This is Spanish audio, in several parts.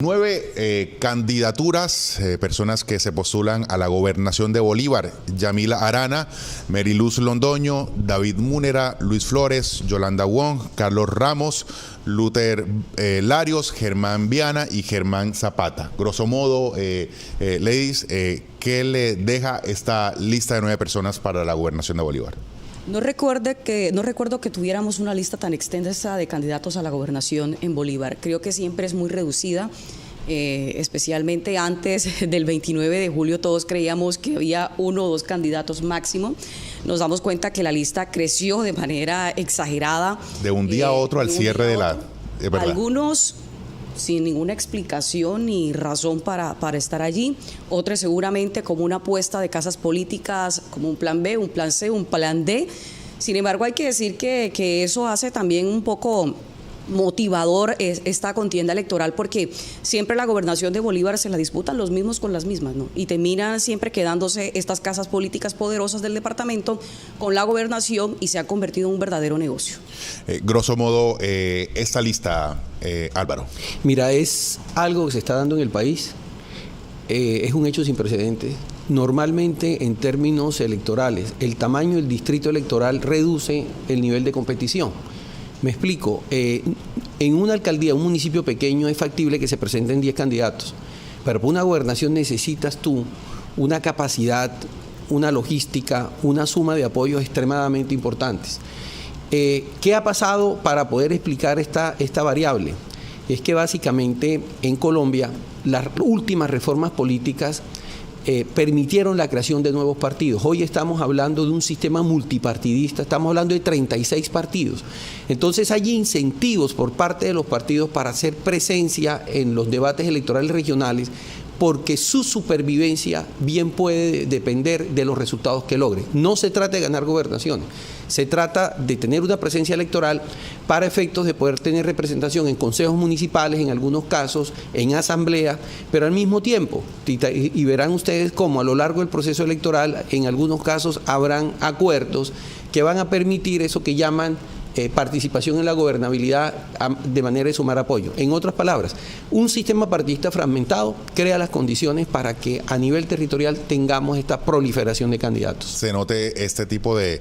9 candidaturas, personas que se postulan a la gobernación de Bolívar: Yamila Arana, Meriluz Londoño, David Múnera, Luis Flores, Yolanda Wong, Carlos Ramos, Luther Larios, Germán Viana y Germán Zapata. Grosso modo, ladies, ¿qué le deja esta lista de 9 personas para la gobernación de Bolívar? No recuerdo que tuviéramos una lista tan extensa de candidatos a la gobernación en Bolívar. Creo que siempre es muy reducida, especialmente antes del 29 de julio todos creíamos que había 1 o 2 candidatos máximo. Nos damos cuenta que la lista creció de manera exagerada. De un día a otro al cierre de la... Algunos sin ninguna explicación ni razón para estar allí, otros seguramente como una apuesta de casas políticas, como un plan B, un plan C, un plan D. Sin embargo, hay que decir que eso hace también un poco motivador esta contienda electoral, porque siempre la gobernación de Bolívar se la disputan los mismos con las mismas, ¿no? Y terminan siempre quedándose estas casas políticas poderosas del departamento con la gobernación y se ha convertido en un verdadero negocio. Grosso modo, esta lista, Álvaro. Mira, es algo que se está dando en el país, es un hecho sin precedentes. Normalmente, en términos electorales, el tamaño del distrito electoral reduce el nivel de competición. Me explico, en una alcaldía, un municipio pequeño, es factible que se presenten 10 candidatos, pero para una gobernación necesitas tú una capacidad, una logística, una suma de apoyos extremadamente importantes. ¿Qué ha pasado para poder explicar esta variable? Es que básicamente en Colombia las últimas reformas políticas permitieron la creación de nuevos partidos. Hoy estamos hablando de un sistema multipartidista, estamos hablando de 36 partidos. Entonces hay incentivos por parte de los partidos para hacer presencia en los debates electorales regionales, porque su supervivencia bien puede depender de los resultados que logre. No se trata de ganar gobernaciones, se trata de tener una presencia electoral para efectos de poder tener representación en consejos municipales, en algunos casos, en asamblea, pero al mismo tiempo, y verán ustedes cómo a lo largo del proceso electoral, en algunos casos habrán acuerdos que van a permitir eso que llaman participación en la gobernabilidad de manera de sumar apoyo. En otras palabras, un sistema partidista fragmentado crea las condiciones para que a nivel territorial tengamos esta proliferación de candidatos. Se note este tipo de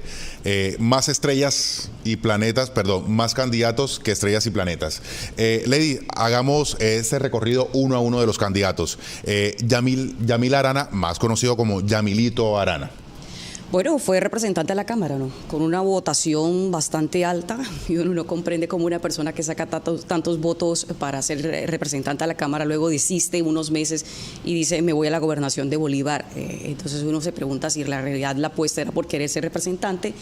más estrellas y planetas, perdón, más candidatos que estrellas y planetas. Lady, hagamos este recorrido uno a uno de los candidatos. Yamila Arana, más conocido como Yamilito Arana. Bueno, fue representante de la Cámara, ¿no? Con una votación bastante alta, y uno no comprende cómo una persona que saca tantos votos para ser representante de la Cámara luego desiste unos meses y dice me voy a la gobernación de Bolívar. Entonces uno se pregunta si en la realidad la apuesta era por querer ser representante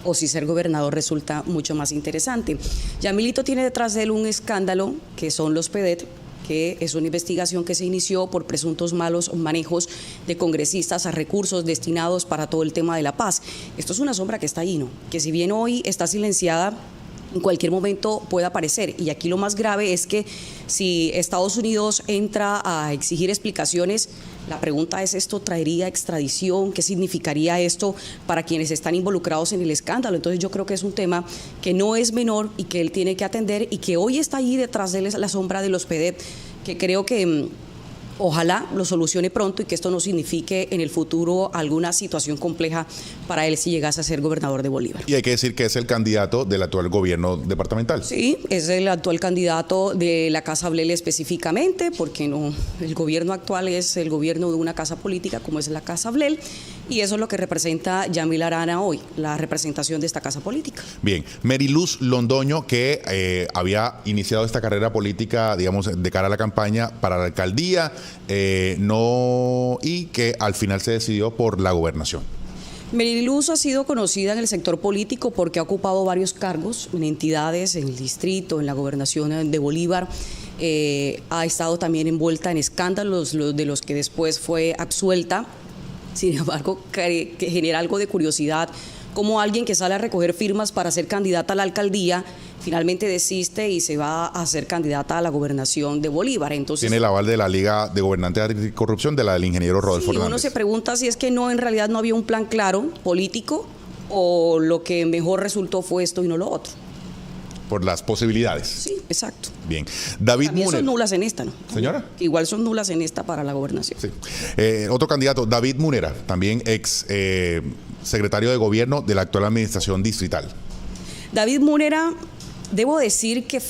o si ser gobernador resulta mucho más interesante. Yamilito tiene detrás de él un escándalo que son los PEDET, que es una investigación que se inició por presuntos malos manejos de congresistas a recursos destinados para todo el tema de la paz. Esto es una sombra que está ahí, ¿no? Que si bien hoy está silenciada, en cualquier momento puede aparecer. Y aquí lo más grave es que si Estados Unidos entra a exigir explicaciones, la pregunta es, ¿esto traería extradición? ¿Qué significaría esto para quienes están involucrados en el escándalo? Entonces yo creo que es un tema que no es menor y que él tiene que atender y que hoy está ahí detrás de la sombra de los PEDET, que creo que ojalá lo solucione pronto y que esto no signifique en el futuro alguna situación compleja para él si llegase a ser gobernador de Bolívar. Y hay que decir que es el candidato del actual gobierno departamental. Sí, es el actual candidato de la Casa Blel específicamente, porque no, el gobierno actual es el gobierno de una casa política como es la Casa Blel, y eso es lo que representa Yamila Arana hoy, la representación de esta casa política. Bien, Meriluz Londoño, que había iniciado esta carrera política, digamos, de cara a la campaña para la alcaldía, y que al final se decidió por la gobernación. Meriluz ha sido conocida en el sector político porque ha ocupado varios cargos en entidades, en el distrito, en la gobernación de Bolívar. Ha estado también envuelta en escándalos de los que después fue absuelta. Sin embargo, que genera algo de curiosidad, como alguien que sale a recoger firmas para ser candidata a la alcaldía, finalmente desiste y se va a ser candidata a la gobernación de Bolívar. Entonces, tiene el aval de la Liga de Gobernantes Anticorrupción del ingeniero Rodolfo Hernández. Uno se pregunta si es que en realidad no había un plan claro político o lo que mejor resultó fue esto y no lo otro. por las posibilidades. Sí, exacto. Bien. David También Múnera. son nulas en esta, ¿no? Señora. Igual son nulas en esta para la gobernación. Sí. Otro candidato, David Múnera, también ex secretario de gobierno de la actual administración distrital. David Múnera, debo decir que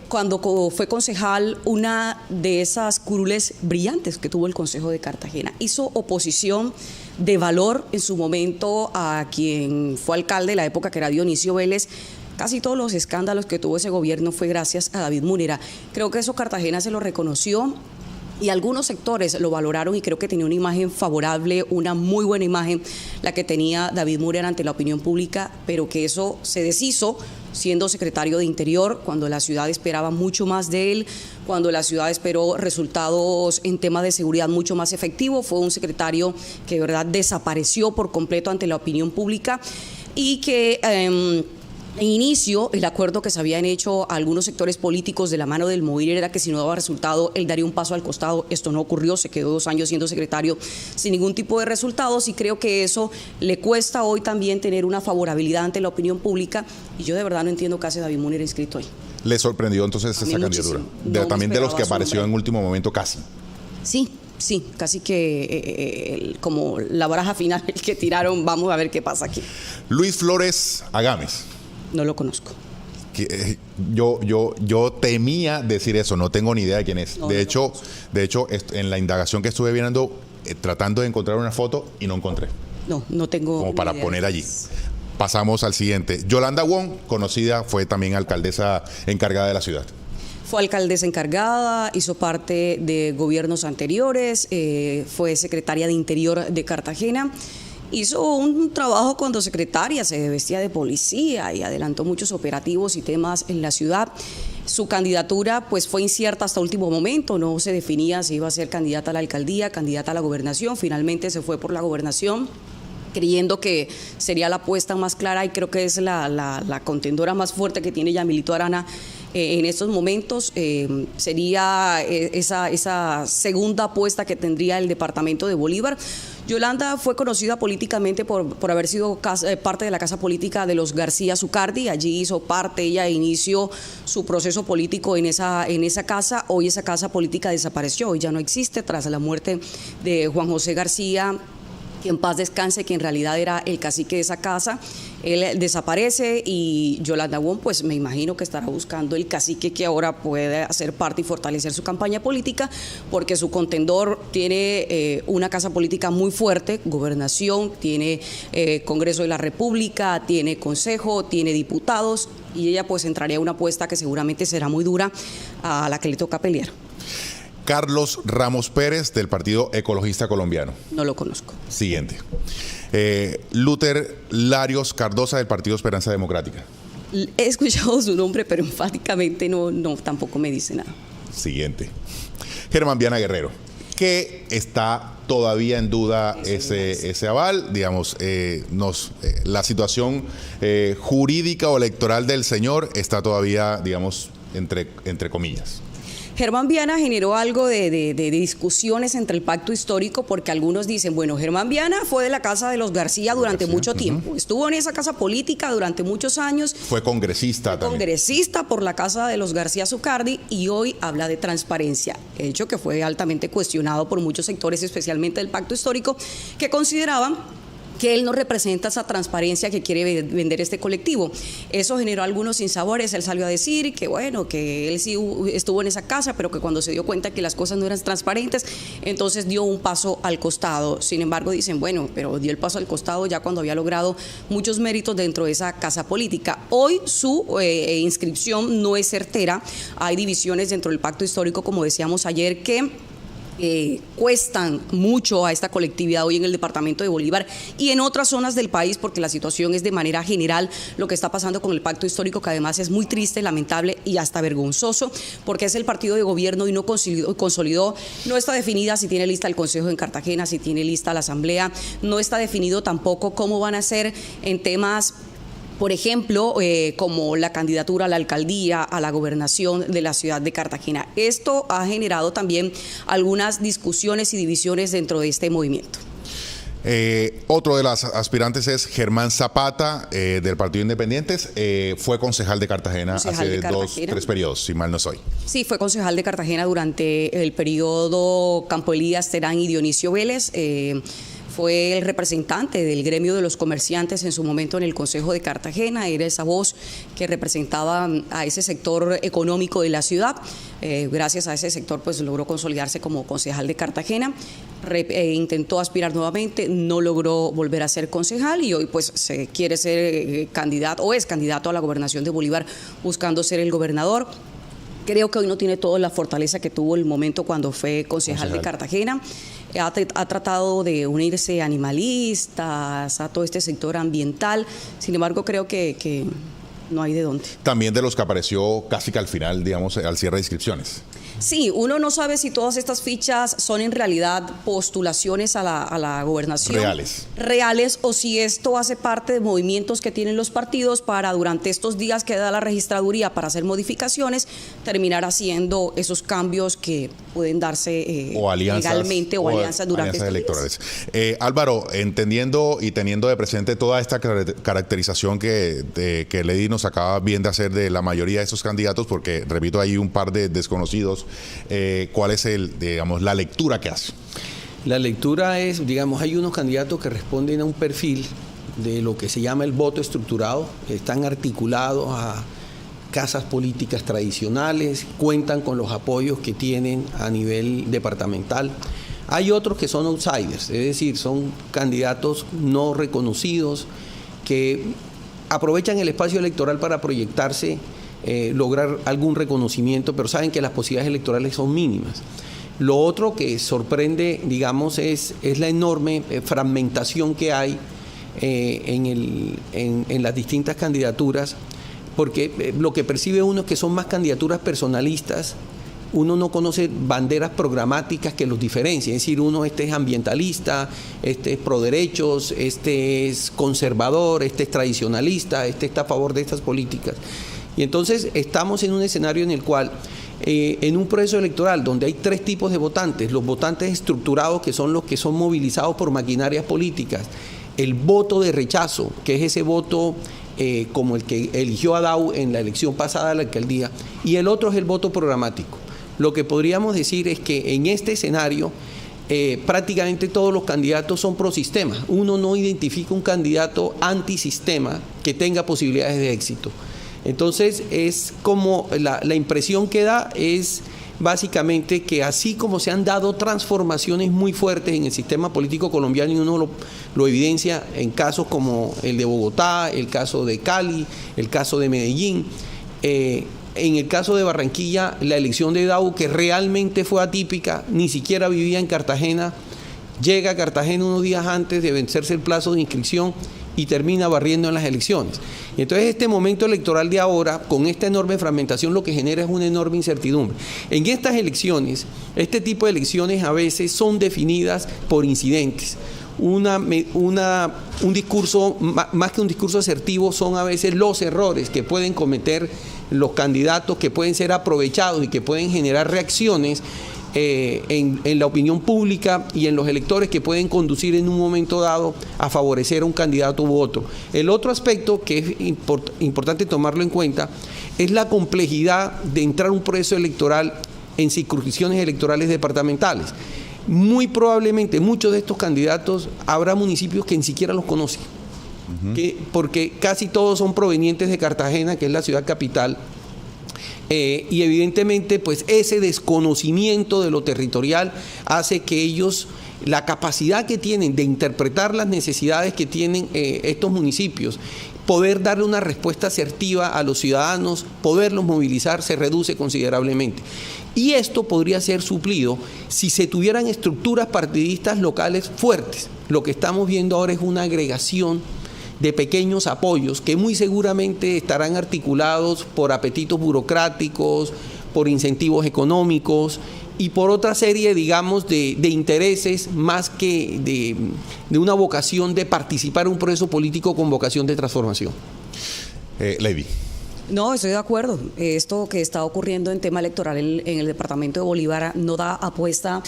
cuando fue concejal, una de esas curules brillantes que tuvo el Consejo de Cartagena. Hizo oposición de valor en su momento a quien fue alcalde de la época, que era Dionisio Vélez. Casi todos los escándalos que tuvo ese gobierno fue gracias a David Múnera. Creo que eso Cartagena se lo reconoció y algunos sectores lo valoraron y creo que tenía una imagen favorable, una muy buena imagen la que tenía David Múnera ante la opinión pública, pero que eso se deshizo siendo secretario de Interior, cuando la ciudad esperaba mucho más de él, cuando la ciudad esperó resultados en temas de seguridad mucho más efectivos. Fue un secretario que de verdad desapareció por completo ante la opinión pública y que en inicio, el acuerdo que se habían hecho algunos sectores políticos de la mano del Movir era que si no daba resultado, él daría un paso al costado. Esto no ocurrió, se quedó 2 años siendo secretario sin ningún tipo de resultados y creo que eso le cuesta hoy también tener una favorabilidad ante la opinión pública y yo de verdad no entiendo qué hace David Múnera inscrito ahí. ¿Le sorprendió entonces esa candidatura? También de los que apareció en último momento casi. Sí, casi que como la baraja final que tiraron, vamos a ver qué pasa aquí. Luis Flores Agames. No lo conozco. Yo temía decir eso, no tengo ni idea de quién es. No, de hecho, en la indagación que estuve viendo, tratando de encontrar una foto y no encontré. No tengo como ni para idea. poner allí. Pasamos al siguiente. Yolanda Wong, conocida, fue también alcaldesa encargada de la ciudad. Fue alcaldesa encargada, hizo parte de gobiernos anteriores, fue secretaria de Interior de Cartagena. Hizo un trabajo cuando secretaria, se vestía de policía y adelantó muchos operativos y temas en la ciudad. Su candidatura pues fue incierta hasta último momento, no se definía si iba a ser candidata a la alcaldía, candidata a la gobernación. Finalmente se fue por la gobernación, creyendo que sería la apuesta más clara y creo que es la contendora más fuerte que tiene Yamilito Arana en estos momentos. Sería esa segunda apuesta que tendría el departamento de Bolívar. Yolanda fue conocida políticamente por haber sido parte de la casa política de los García Zucardi. Allí hizo parte, ella inició su proceso político en esa casa. Hoy esa casa política desapareció, hoy ya no existe tras la muerte de Juan José García, que en paz descanse, que en realidad era el cacique de esa casa. Él desaparece y Yolanda Wong, pues me imagino que estará buscando el cacique que ahora puede hacer parte y fortalecer su campaña política, porque su contendor tiene una casa política muy fuerte, gobernación, tiene Congreso de la República, tiene Consejo, tiene diputados, y ella pues entraría a una apuesta que seguramente será muy dura, a la que le toca pelear. Carlos Ramos Pérez, del Partido Ecologista Colombiano. No lo conozco. Siguiente. Luther Larios Cardosa, del Partido Esperanza Democrática. He escuchado su nombre, pero enfáticamente no, tampoco me dice nada. Siguiente. Germán Viana Guerrero, que está todavía en duda ese aval, digamos, la situación jurídica o electoral del señor está todavía, digamos, entre comillas. Germán Viana generó algo de discusiones entre el pacto histórico, porque algunos dicen, bueno, Germán Viana fue de la casa de los García durante mucho tiempo, estuvo en esa casa política durante muchos años. Fue congresista también. Congresista por la casa de los García Zucardi y hoy habla de transparencia, hecho que fue altamente cuestionado por muchos sectores, especialmente del pacto histórico, que consideraban que él no representa esa transparencia que quiere vender este colectivo. Eso generó algunos sinsabores. Él salió a decir que bueno, que él sí estuvo en esa casa, pero que cuando se dio cuenta que las cosas no eran transparentes, entonces dio un paso al costado. Sin embargo, dicen, bueno, pero dio el paso al costado ya cuando había logrado muchos méritos dentro de esa casa política. Hoy su inscripción no es certera. Hay divisiones dentro del pacto histórico, como decíamos ayer, que cuestan mucho a esta colectividad hoy en el departamento de Bolívar y en otras zonas del país, porque la situación es de manera general lo que está pasando con el pacto histórico, que además es muy triste, lamentable y hasta vergonzoso, porque es el partido de gobierno y no consolidó, no está definida si tiene lista el Consejo en Cartagena, si tiene lista la Asamblea, no está definido tampoco cómo van a ser en temas, por ejemplo, como la candidatura a la alcaldía, a la gobernación de la ciudad de Cartagena. Esto ha generado también algunas discusiones y divisiones dentro de este movimiento. Otro de las aspirantes es Germán Zapata, del Partido Independientes. Fue concejal de Cartagena hace 2-3 periodos, si mal no soy. Sí, fue concejal de Cartagena durante el periodo Campo Elías Terán y Dionisio Vélez. Fue el representante del gremio de los comerciantes en su momento en el Consejo de Cartagena, era esa voz que representaba a ese sector económico de la ciudad. Gracias a ese sector pues logró consolidarse como concejal de Cartagena, intentó aspirar nuevamente, no logró volver a ser concejal y hoy pues se quiere ser candidato o es candidato a la gobernación de Bolívar buscando ser el gobernador. Creo que hoy no tiene toda la fortaleza que tuvo el momento cuando fue concejal de Cartagena. Ha tratado de unirse a animalistas, a todo este sector ambiental. Sin embargo, creo que no hay de dónde. También de los que apareció casi que al final, digamos, al cierre de inscripciones. Sí, uno no sabe si todas estas fichas son en realidad postulaciones a la gobernación. Reales o si esto hace parte de movimientos que tienen los partidos para durante estos días que da la registraduría para hacer modificaciones, terminar haciendo esos cambios que pueden darse o alianzas, legalmente o alianzas durante estos electorales. Álvaro, entendiendo y teniendo de presente toda esta caracterización que Lady nos acaba bien de hacer de la mayoría de esos candidatos, porque repito, hay un par de desconocidos. ¿Cuál es la lectura que hace? La lectura es, digamos, hay unos candidatos que responden a un perfil de lo que se llama el voto estructurado, están articulados a casas políticas tradicionales, cuentan con los apoyos que tienen a nivel departamental. Hay otros que son outsiders, es decir, son candidatos no reconocidos que aprovechan el espacio electoral para proyectarse, lograr algún reconocimiento, pero saben que las posibilidades electorales son mínimas. Lo otro que sorprende, digamos, es la enorme fragmentación que hay en las distintas candidaturas, porque lo que percibe uno es que son más candidaturas personalistas. Uno no conoce banderas programáticas que los diferencien, es decir, este es ambientalista, este es pro derechos, este es conservador, este es tradicionalista, este está a favor de estas políticas. Y entonces estamos en un escenario en el cual, en un proceso electoral donde hay 3 tipos de votantes: los votantes estructurados, que son los que son movilizados por maquinarias políticas; el voto de rechazo, que es ese voto como el que eligió a Dau en la elección pasada a la alcaldía; y el otro es el voto programático. Lo que podríamos decir es que en este escenario prácticamente todos los candidatos son pro sistema. Uno no identifica un candidato antisistema que tenga posibilidades de éxito. Entonces es como la impresión que da es básicamente que así como se han dado transformaciones muy fuertes en el sistema político colombiano, y uno lo evidencia en casos como el de Bogotá, el caso de Cali, el caso de Medellín, en el caso de Barranquilla, la elección de Dau, que realmente fue atípica, ni siquiera vivía en Cartagena, llega a Cartagena unos días antes de vencerse el plazo de inscripción y termina barriendo en las elecciones. Y entonces este momento electoral de ahora, con esta enorme fragmentación, lo que genera es una enorme incertidumbre. En estas elecciones, este tipo de elecciones a veces son definidas por incidentes. Un discurso, más que un discurso asertivo, son a veces los errores que pueden cometer los candidatos, que pueden ser aprovechados y que pueden generar reacciones en la opinión pública y en los electores, que pueden conducir en un momento dado a favorecer a un candidato u otro. El otro aspecto que es importante tomarlo en cuenta es la complejidad de entrar a un proceso electoral en circunscripciones electorales departamentales. Muy probablemente muchos de estos candidatos habrá municipios que ni siquiera los conocen, porque casi todos son provenientes de Cartagena, que es la ciudad capital. Y evidentemente pues ese desconocimiento de lo territorial hace que ellos, la capacidad que tienen de interpretar las necesidades que tienen estos municipios, poder darle una respuesta asertiva a los ciudadanos, poderlos movilizar, se reduce considerablemente. Y esto podría ser suplido si se tuvieran estructuras partidistas locales fuertes. Lo que estamos viendo ahora es una agregación de pequeños apoyos que muy seguramente estarán articulados por apetitos burocráticos, por incentivos económicos y por otra serie, digamos, de intereses, más que de una vocación de participar en un proceso político con vocación de transformación. Lady. No, estoy de acuerdo. Esto que está ocurriendo en tema electoral en el departamento de Bolívar no da apuesta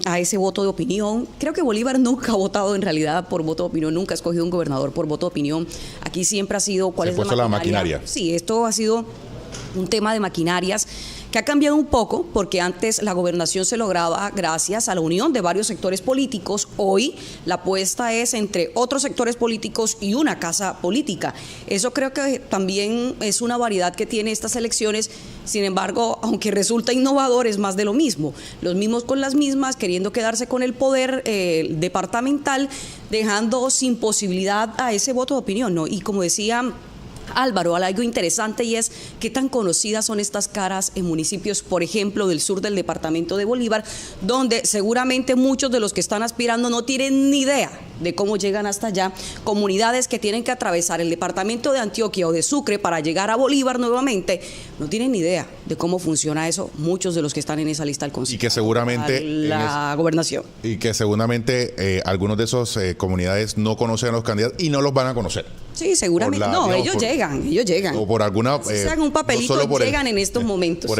a ese voto de opinión. Creo que Bolívar nunca ha votado en realidad por voto de opinión, nunca ha escogido un gobernador por voto de opinión. Aquí siempre ha sido cuál es la maquinaria. Sí, esto ha sido un tema de maquinarias que ha cambiado un poco, porque antes la gobernación se lograba gracias a la unión de varios sectores políticos. Hoy la apuesta es entre otros sectores políticos y una casa política. Eso creo que también es una variedad que tiene estas elecciones. Sin embargo, aunque resulta innovador, es más de lo mismo. Los mismos con las mismas, queriendo quedarse con el poder departamental, dejando sin posibilidad a ese voto de opinión, ¿no? Y como decía Álvaro, algo interesante, y es qué tan conocidas son estas caras en municipios, por ejemplo, del sur del departamento de Bolívar, donde seguramente muchos de los que están aspirando no tienen ni idea de cómo llegan hasta allá. Comunidades que tienen que atravesar el departamento de Antioquia o de Sucre para llegar a Bolívar nuevamente, no tienen ni idea de cómo funciona eso, muchos de los que están en esa lista del Consejo. Y que seguramente la gobernación. Y que seguramente algunos de esos comunidades no conocen a los candidatos y no los van a conocer. Sí, seguramente. No, ellos llegan. O por alguna... Si se hagan un papelito, no solo llegan en estos momentos.